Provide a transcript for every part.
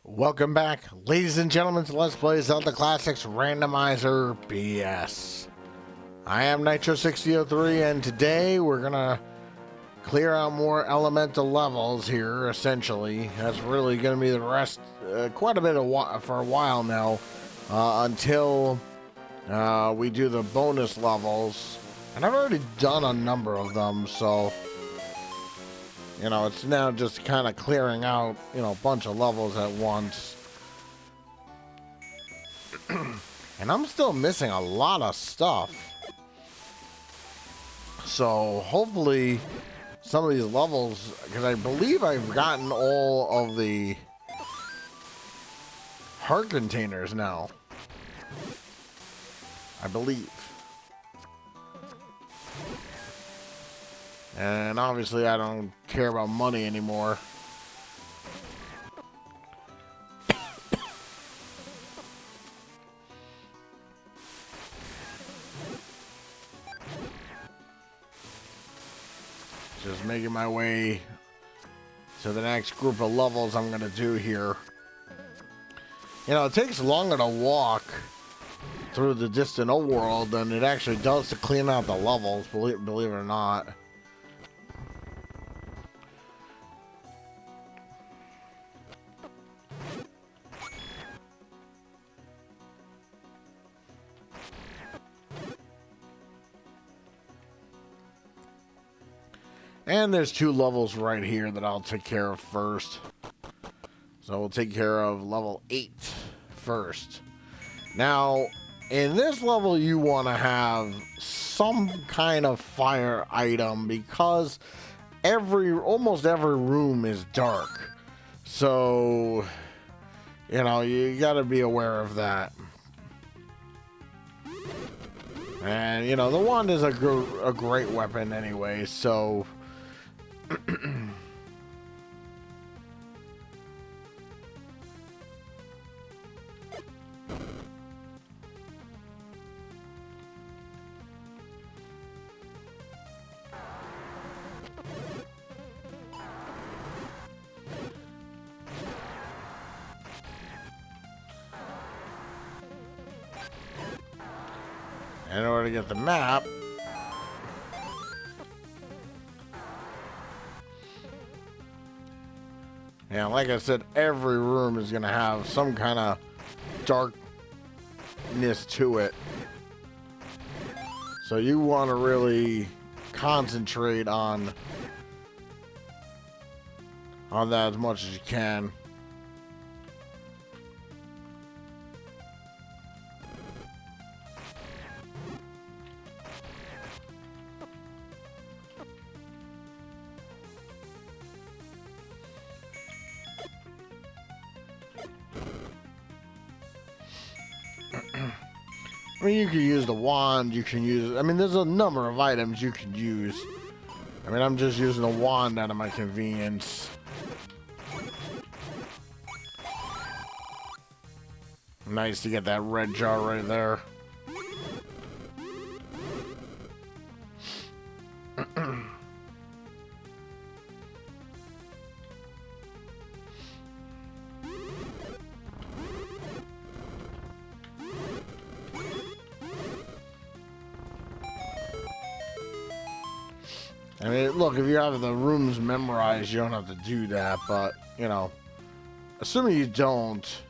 Welcome back, ladies and gentlemen, to Let's Play Zelda Classics Randomizer BS. I am Nitro6003, and today we're gonna clear out more elemental levels here, essentially. That's really gonna be the rest, quite a bit for a while now, until we do the bonus levels. And I've already done a number of them, so... you know, it's now just kind of clearing out, you know, a bunch of levels at once. And I'm still missing a lot of stuff. So, hopefully, some of these levels, because I believe I've gotten all of the heart containers now. I believe. And obviously I don't care about money anymore. Just making my way to the next group of levels I'm gonna do here. You know, it takes longer to walk through the distant old world than it actually does to clean out the levels, believe it or not. And there's two levels right here that I'll take care of first. So we'll take care of level 8 first. Now, in this level, you want to have some kind of fire item because almost every room is dark. So, you know, you got to be aware of that. And, you know, the wand is a great weapon anyway, so... in order to get the map, yeah, like I said, every room is going to have some kind of darkness to it. So you want to really concentrate on that as much as you can. I mean, you can use the wand, you can use... I mean, there's a number of items you can use. I mean, I'm just using the wand out of my convenience. Nice to get that red jar right there. I mean, look, if you have the rooms memorized, you don't have to do that, but, you know, assuming you don't.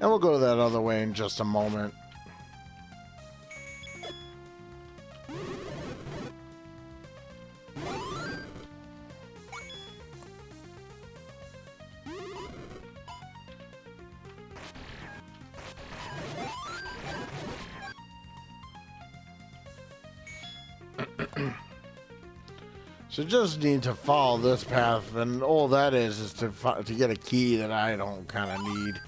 And we'll go that other way in just a moment. So just need to follow this path, and all that is to get a key that I don't kind of need.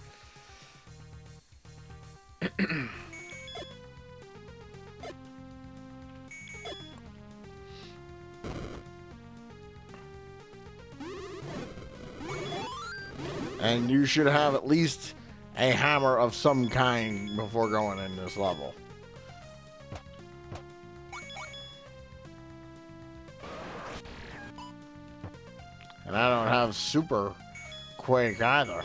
And you should have at least a hammer of some kind before going in this level. And I don't have super quake either.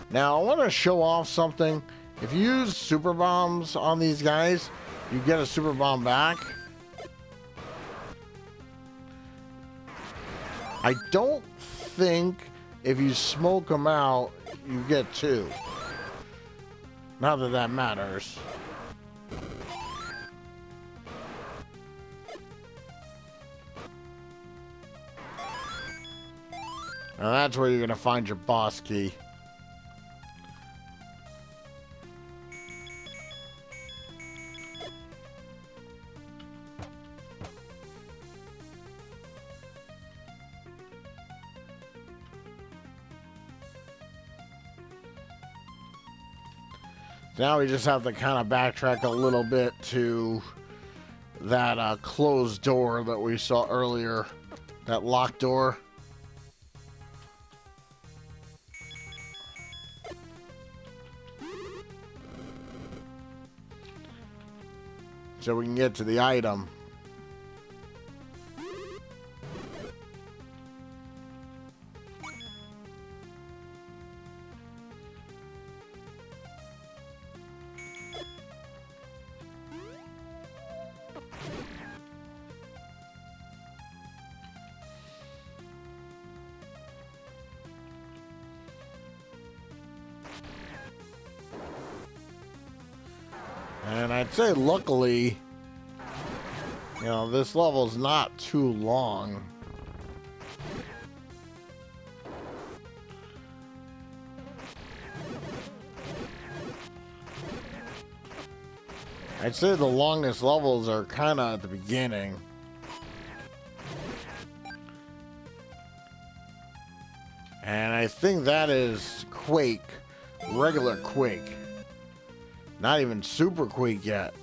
Now I want to show off something. If you use super bombs on these guys, you get a super bomb back. I don't think if you smoke them out, you get two. Not that that matters. Now that's where you're going to find your boss key. Now we just have to kind of backtrack a little bit to that closed door that we saw earlier. That locked door. So we can get to the item. And I'd say luckily, you know, this level's not too long. I'd say the longest levels are kind of at the beginning. And I think that is Quake, regular Quake. Not even Super Quake yet.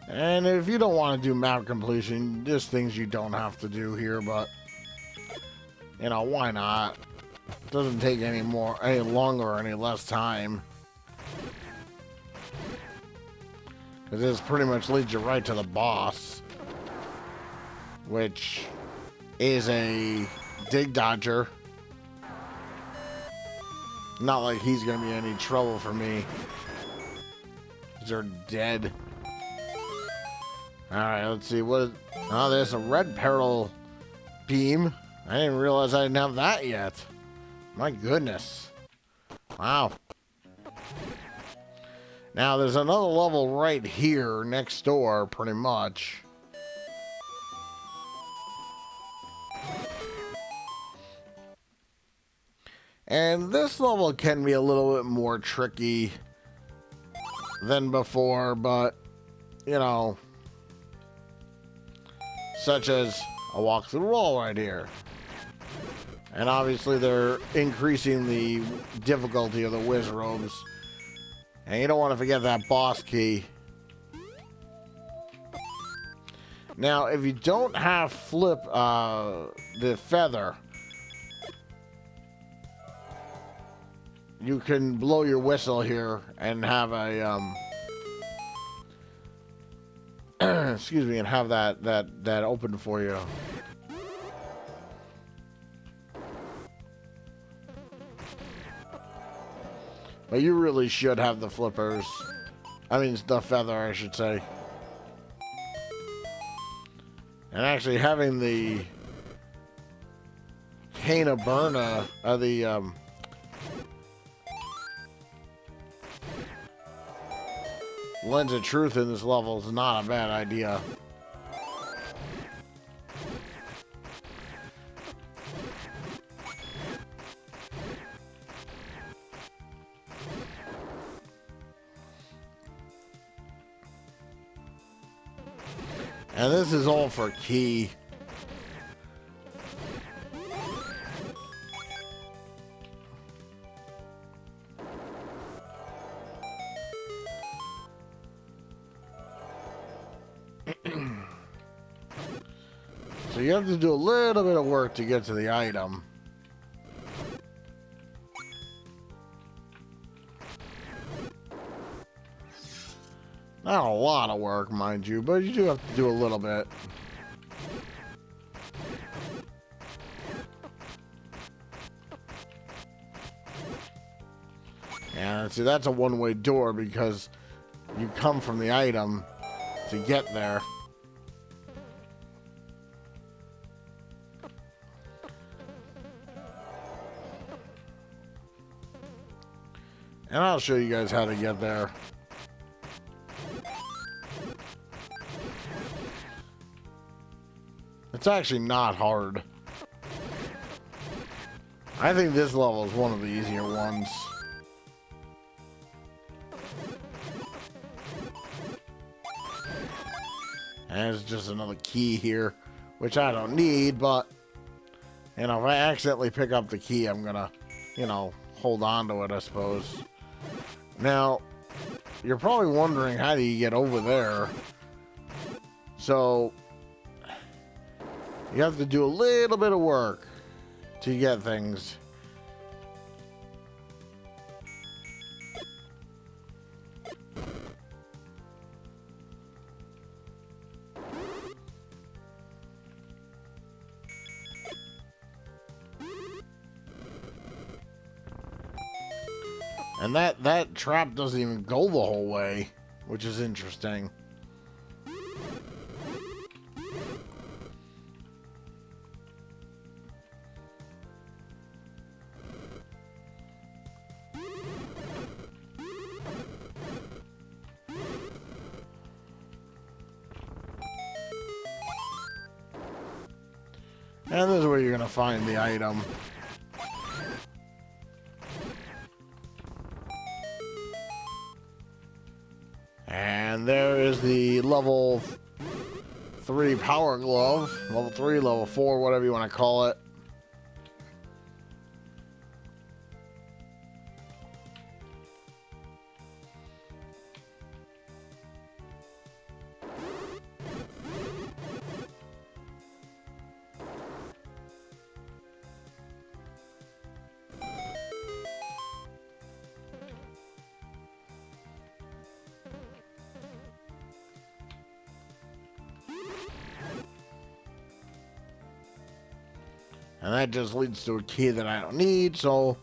And if you don't want to do map completion, just things you don't have to do here, but you know, why not? It doesn't take any longer or any less time. Because this pretty much leads you right to the boss, which is a dig dodger. Not like he's gonna be any trouble for me. They're dead. Alright, let's see what. Oh, there's a red peril beam. I didn't realize I didn't have that yet. My goodness. Wow. Now there's another level right here next door, pretty much. And this level can be a little bit more tricky than before, but, you know, such as a walk through the wall right here. And obviously they're increasing the difficulty of the whiz robes. And you don't want to forget that boss key. Now, if you don't have flip the feather, you can blow your whistle here and have a excuse me, and have that open for you. But you really should have the flippers. I mean, the feather, I should say. And actually having the cane of Burna, Lens of Truth in this level is not a bad idea. And this is all for key. So you have to do a little bit of work to get to the item. Not a lot of work, mind you, but you do have to do a little bit. And see, that's a one-way door because you come from the item to get there. And I'll show you guys how to get there. It's actually not hard. I think this level is one of the easier ones. And there's just another key here, which I don't need, but, you know, if I accidentally pick up the key, I'm gonna, you know, hold on to it, I suppose. Now, you're probably wondering, how do you get over there? So, you have to do a little bit of work to get things. And that trap doesn't even go the whole way, which is interesting. And this is where you're gonna find the item. And there is the level 3 power glove. Level 3, level 4, whatever you want to call it. And that just leads to a key that I don't need, so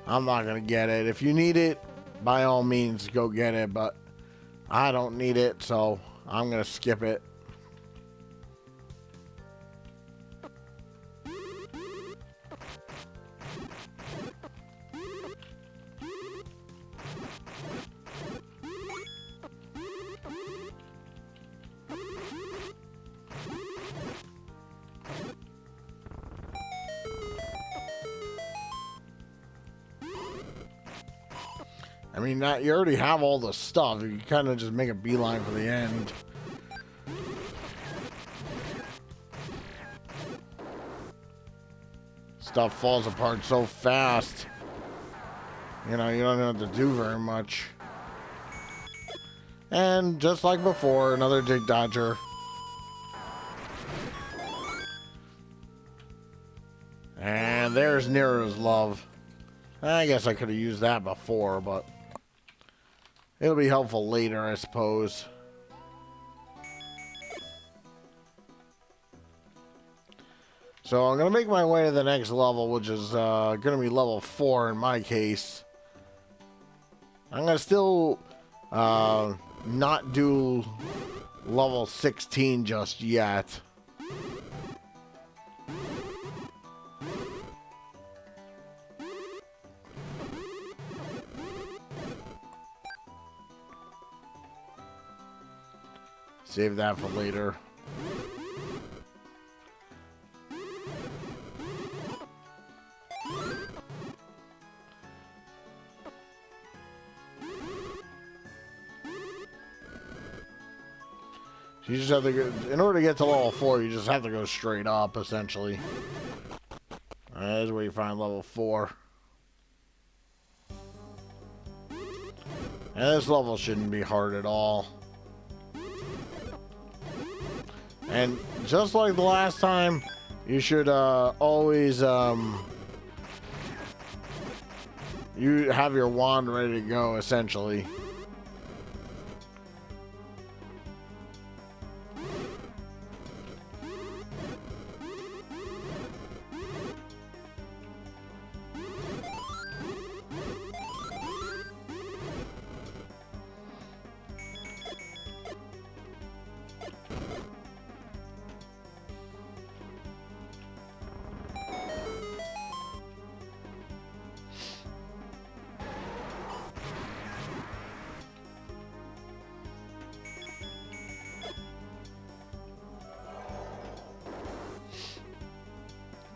I'm not going to get it. If you need it, by all means, go get it, but I don't need it, so I'm going to skip it. I mean, you already have all the stuff. You kind of just make a beeline for the end. Stuff falls apart so fast. You know, you don't have to do very much. And just like before, another dig dodger. And there's Nero's love. I guess I could have used that before, but it'll be helpful later, I suppose. So I'm going to make my way to the next level, which is going to be level 4 in my case. I'm going to still not do level 16 just yet. Save that for later. You just have to go, in order to get to level 4, you just have to go straight up, essentially. That's where you find level 4. And this level shouldn't be hard at all. And just like the last time, you should always you have your wand ready to go, essentially.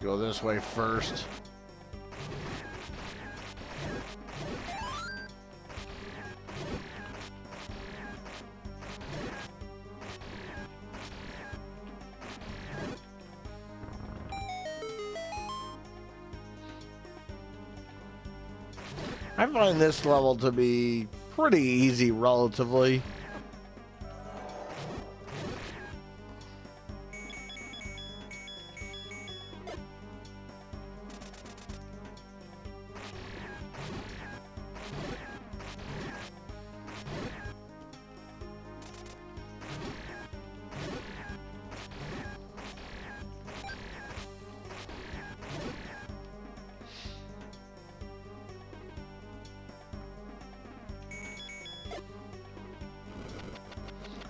Go this way first. I find this level to be pretty easy relatively.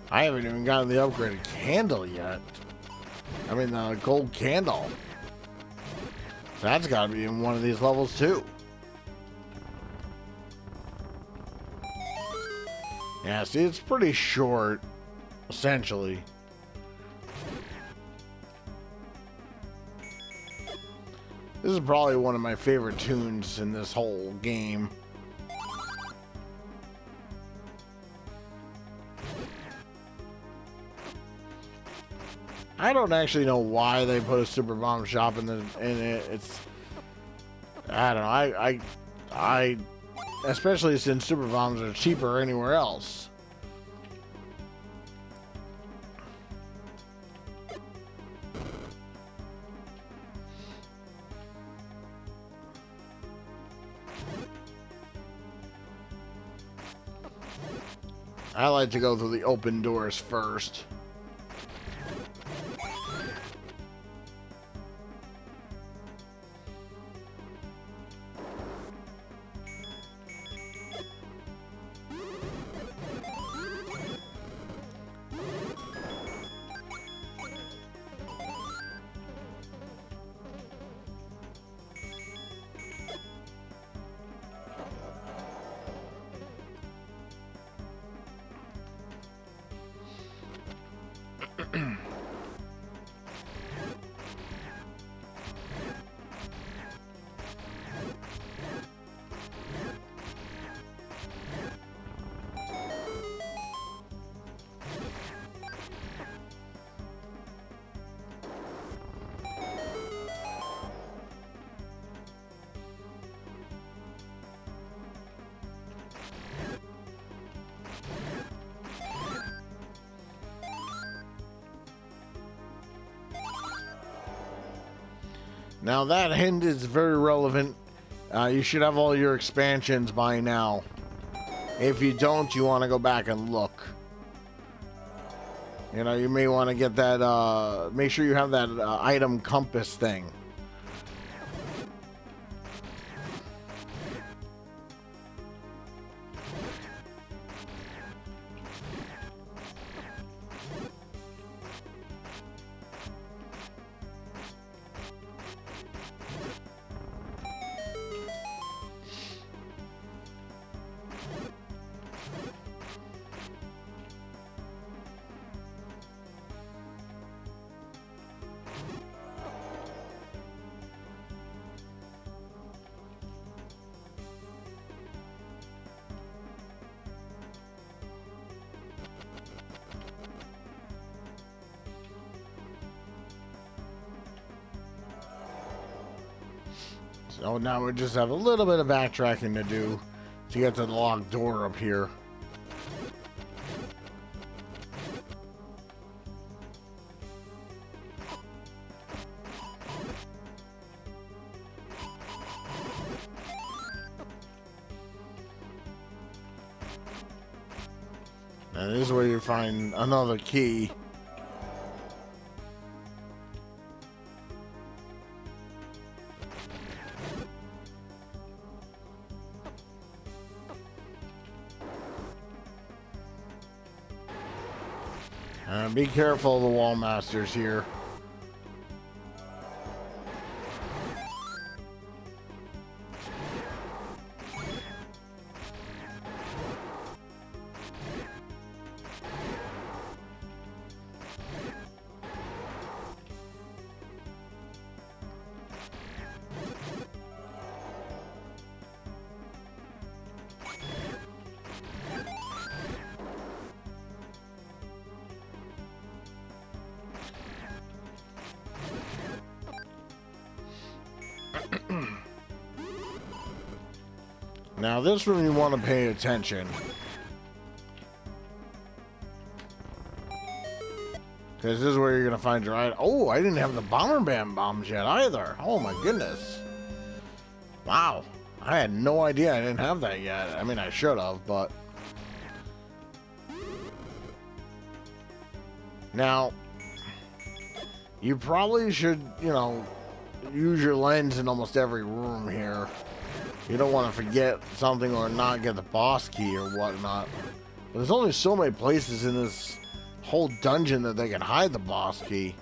I haven't even gotten the upgraded candle yet. I mean, the gold candle. That's got to be in one of these levels, too. Yeah, see, it's pretty short, essentially. This is probably one of my favorite tunes in this whole game. I don't actually know why they put a super bomb shop in it. It's, I don't know. I especially since super bombs are cheaper anywhere else. I like to go through the open doors first. Now that hint is very relevant. You should have all your expansions by now. If you don't, you want to go back and look. You know, you may want to get that, make sure you have that item compass thing. So now we just have a little bit of backtracking to do to get to the locked door up here. And this is where you find another key. Be careful of the wall masters here. Now this room you want to pay attention. Because this is where you're going to find your item. Oh, I didn't have the bomber band bombs yet either. Oh my goodness. Wow. I had no idea I didn't have that yet. I mean, I should have, but... Now, you probably should, you know, use your lens in almost every room here. You don't want to forget something or not get the boss key or whatnot. But there's only so many places in this whole dungeon that they can hide the boss key.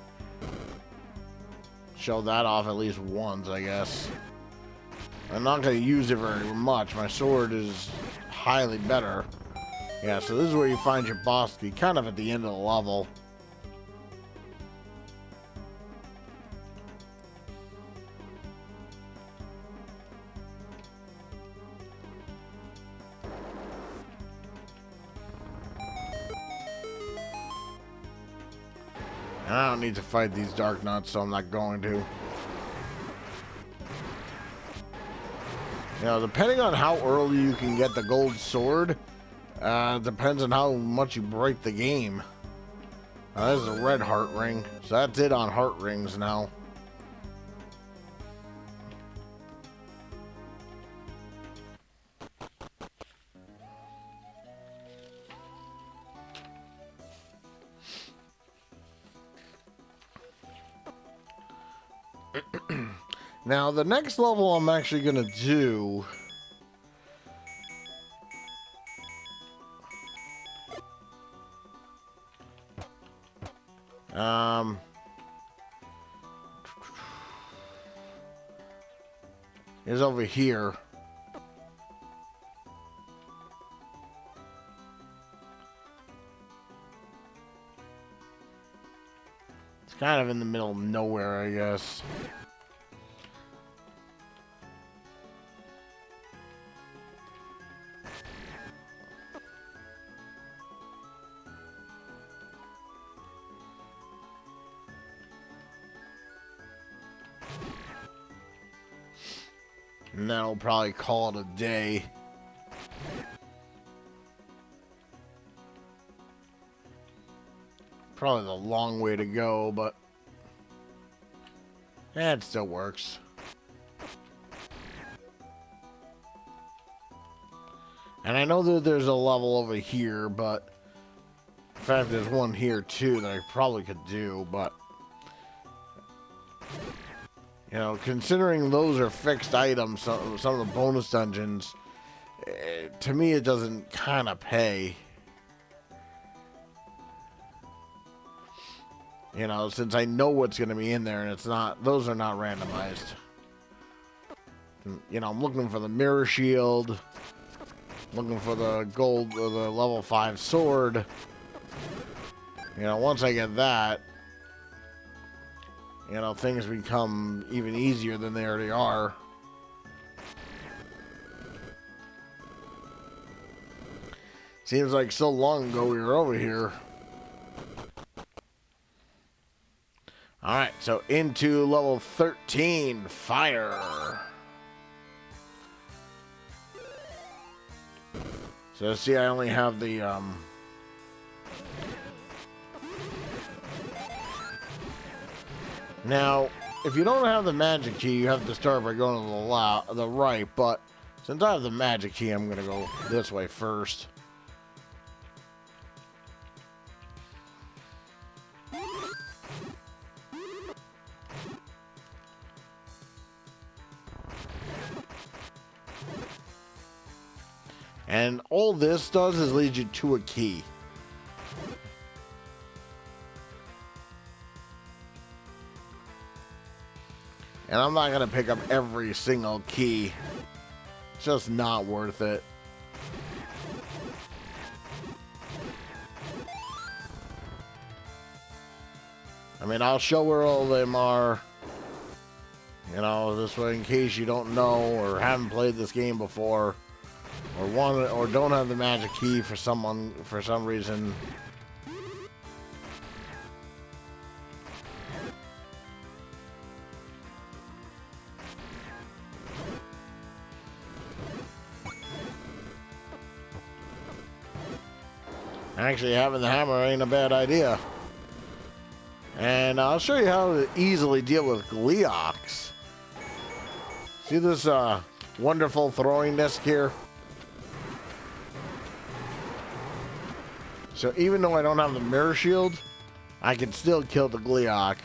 Show that off at least once, I guess. I'm not going to use it very much. My sword is highly better. Yeah, so this is where you find your boss key, kind of at the end of the level. And I don't need to fight these dark nuts, so I'm not going to. You know, depending on how early you can get the gold sword, depends on how much you break the game. This is a red heart ring, so that's it on heart rings now. Now, the next level I'm actually going to do... is over here. It's kind of in the middle of nowhere, I guess. And then I'll probably call it a day. Probably the long way to go, but it still works. And I know that there's a level over here, but in fact there's one here too that I probably could do, but you know, considering those are fixed items, some of the bonus dungeons, to me it doesn't kind of pay. You know, since I know what's going to be in there and it's not, those are not randomized. You know, I'm looking for the mirror shield, looking for the gold, the level 5 sword. You know, once I get that, you know, things become even easier than they already are. Seems like so long ago we were over here. Alright, so into level 13, fire. So see, I only have the, Now, if you don't have the magic key, you have to start by going to the right, but since I have the magic key, I'm going to go this way first. And all this does is lead you to a key. And I'm not going to pick up every single key. It's just not worth it. I mean, I'll show where all of them are. You know, this way in case you don't know or haven't played this game before. Or don't have the magic key for some reason. Actually, having the hammer ain't a bad idea. And I'll show you how to easily deal with Gleeoks. See this wonderful throwing disc here? So even though I don't have the mirror shield, I can still kill the Gleeok.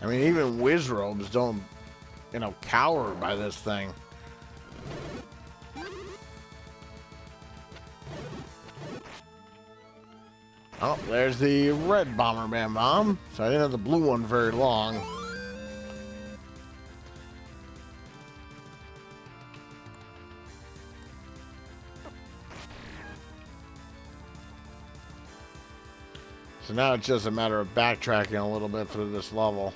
I mean, even Wizrobes don't, you know, cower by this thing. Oh, there's the red Bomberman bomb. So I didn't have the blue one very long. So now it's just a matter of backtracking a little bit through this level.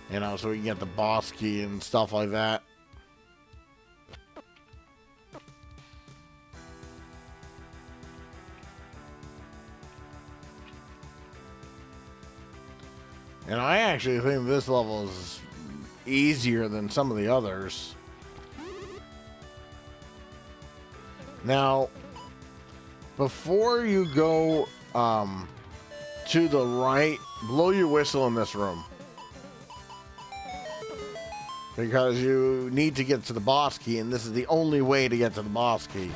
You know, so we can get the boss key and stuff like that. And I actually think this level is easier than some of the others. Now, before you go to the right, blow your whistle in this room. Because you need to get to the boss key, and this is the only way to get to the boss key.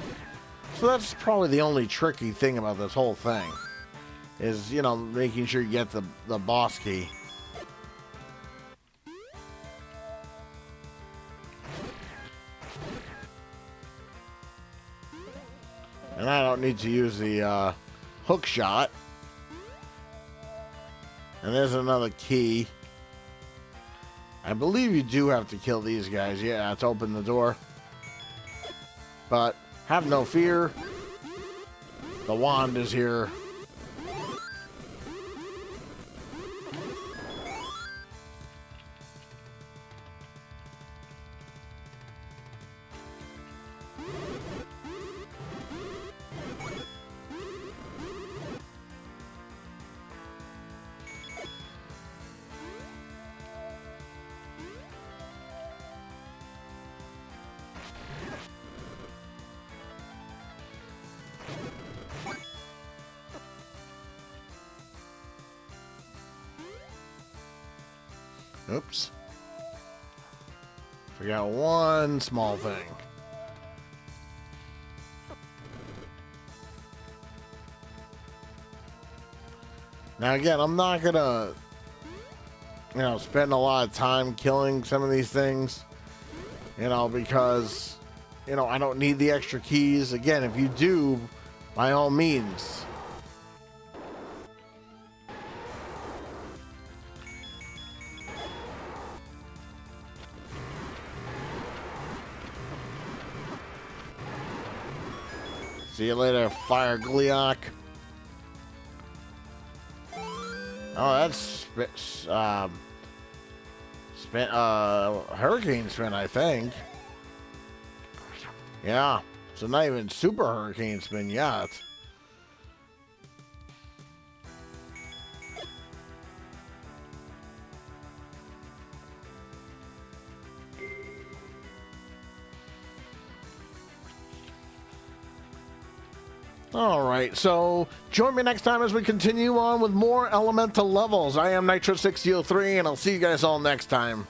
So that's probably the only tricky thing about this whole thing. Is, you know, making sure you get the boss key. And I don't need to use the hook shot. And there's another key. I believe you do have to kill these guys. Yeah, to open the door. But have no fear. The wand is here. Oops. Forgot one small thing. Now again, I'm not gonna, you know, spend a lot of time killing some of these things, you know, because, you know, I don't need the extra keys. Again, if you do, by all means. See you later, Fire Gleeok. Oh, that's Hurricane Spin, I think. Yeah, so not even Super Hurricane Spin yet. Alright, so join me next time as we continue on with more elemental levels. I am Nitro6003, and I'll see you guys all next time.